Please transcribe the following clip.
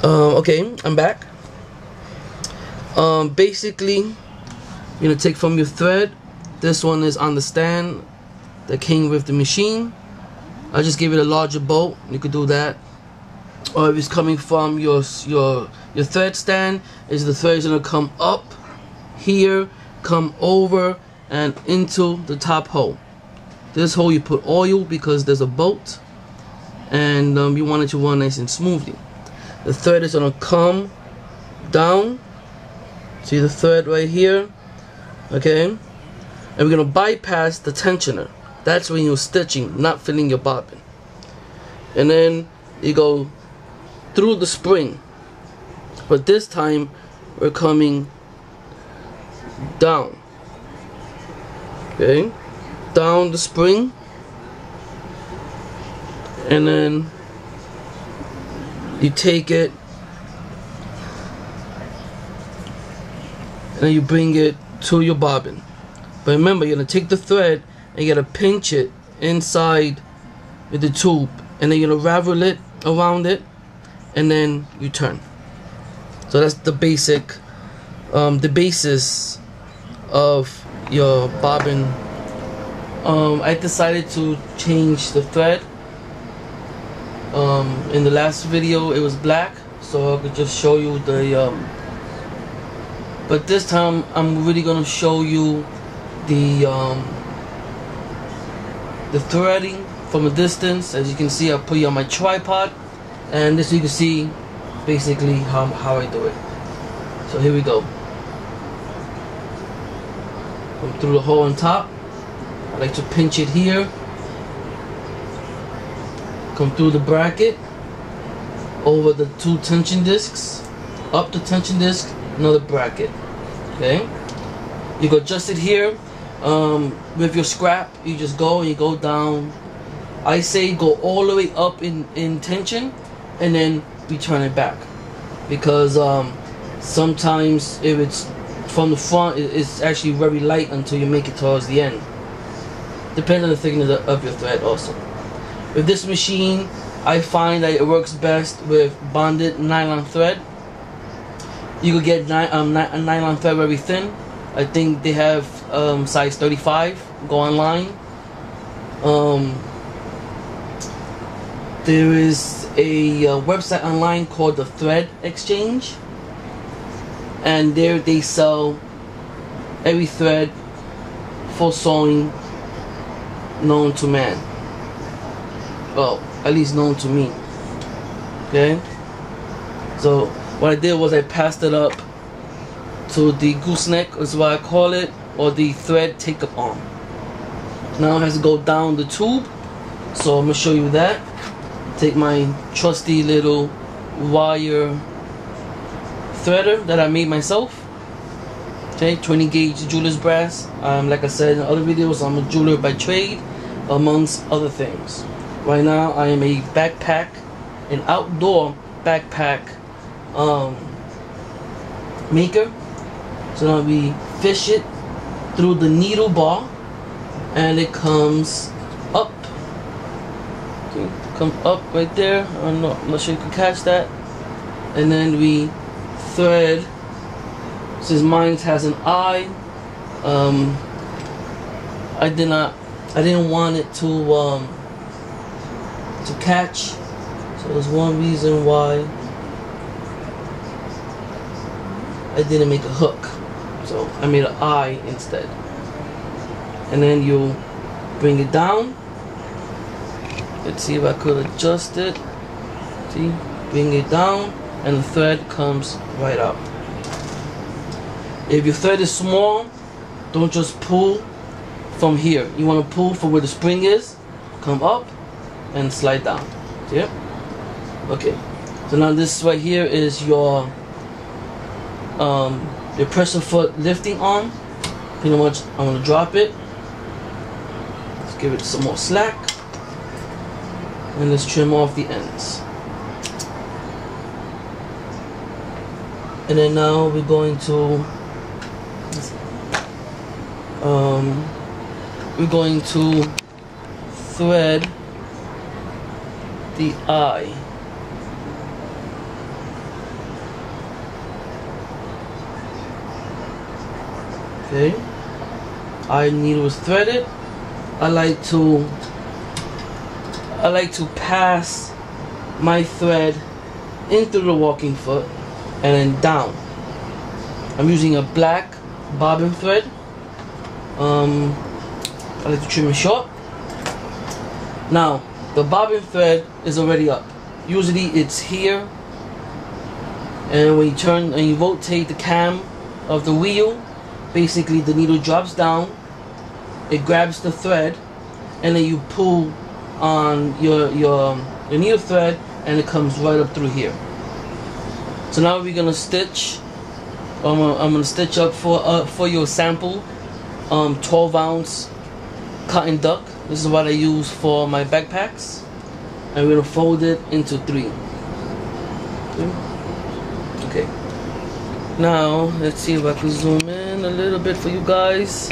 Okay, I'm back. Basically, you're gonna take from your thread. This one is on the stand that came with the machine. I just gave it a larger bolt. You could do that. Or if it's coming from your thread stand, is the thread is gonna come up here, come over, and into the top hole. This hole you put oil because there's a bolt, and you want it to run nice and smoothly. The thread is gonna come down. See the thread right here, okay? And we're gonna bypass the tensioner. That's when you're stitching, not filling your bobbin. And then you go through the spring, but this time we're coming down, okay? Down the spring, and then you take it and then you bring it to your bobbin. But remember, you're gonna take the thread and you gotta pinch it inside with the tube, and then you're gonna ravel it around it, and then you turn. So that's the basic, the basis of your bobbin. I decided to change the thread. In the last video it was black, so I could just show you the but this time I'm really gonna show you the threading from a distance. As you can see, I put it on my tripod, and this you can see basically how I do it. So here we go. Come through the hole on top. I like to pinch it here. Come through the bracket, over the two tension discs, up the tension disc, another bracket. Okay, you go adjust it here. With your scrap, you just go and you go down. I say go all the way up in tension, and then we turn it back, because sometimes if it's from the front, it's actually very light until you make it towards the end. Depends on the thickness of your thread also. With this machine, I find that it works best with bonded nylon thread. You could get a nylon thread very thin. I think they have size 35. Go online. There is a website online called the Thread Exchange, and there they sell every thread for sewing known to man. Well, at least known to me. Okay, so what I did was I passed it up to the gooseneck, is what I call it, or the thread take-up arm. Now it has to go down the tube, so I'm gonna show you that. Take my trusty little wire threader that I made myself. Okay, 20 gauge jeweler's brass. Like I said in other videos, I'm a jeweler by trade, amongst other things. Right now I am a backpack, an outdoor backpack maker. So now we fish it through the needle bar, and it comes up. Okay, come up right there. I'm not sure you can catch that. And then we thread. Since mine has an eye, I didn't want it to catch, so there's one reason why I didn't make a hook, so I made an eye instead. And then you bring it down. Let's see if I could adjust it. See, bring it down, and the thread comes right out. If your thread is small, don't just pull from here. You want to pull from where the spring is, come up and slide down. Yep. Okay, so now this right here is your pressure foot lifting arm. Pretty much I'm gonna drop it. Let's give it some more slack, and let's trim off the ends. And then now we're going to thread the eye. Okay. Our needle is threaded. I like to pass my thread into the walking foot and then down. I'm using a black bobbin thread. I like to trim it short. Now, the bobbin thread is already up. Usually it's here, and when you turn and you rotate the cam of the wheel, basically the needle drops down, it grabs the thread, and then you pull on your needle thread, and it comes right up through here. So now we're gonna stitch. I'm gonna stitch up for your sample 12-ounce cotton duck. This is what I use for my backpacks. And we're gonna fold it into 3. Okay. Now let's see if I can zoom in a little bit for you guys.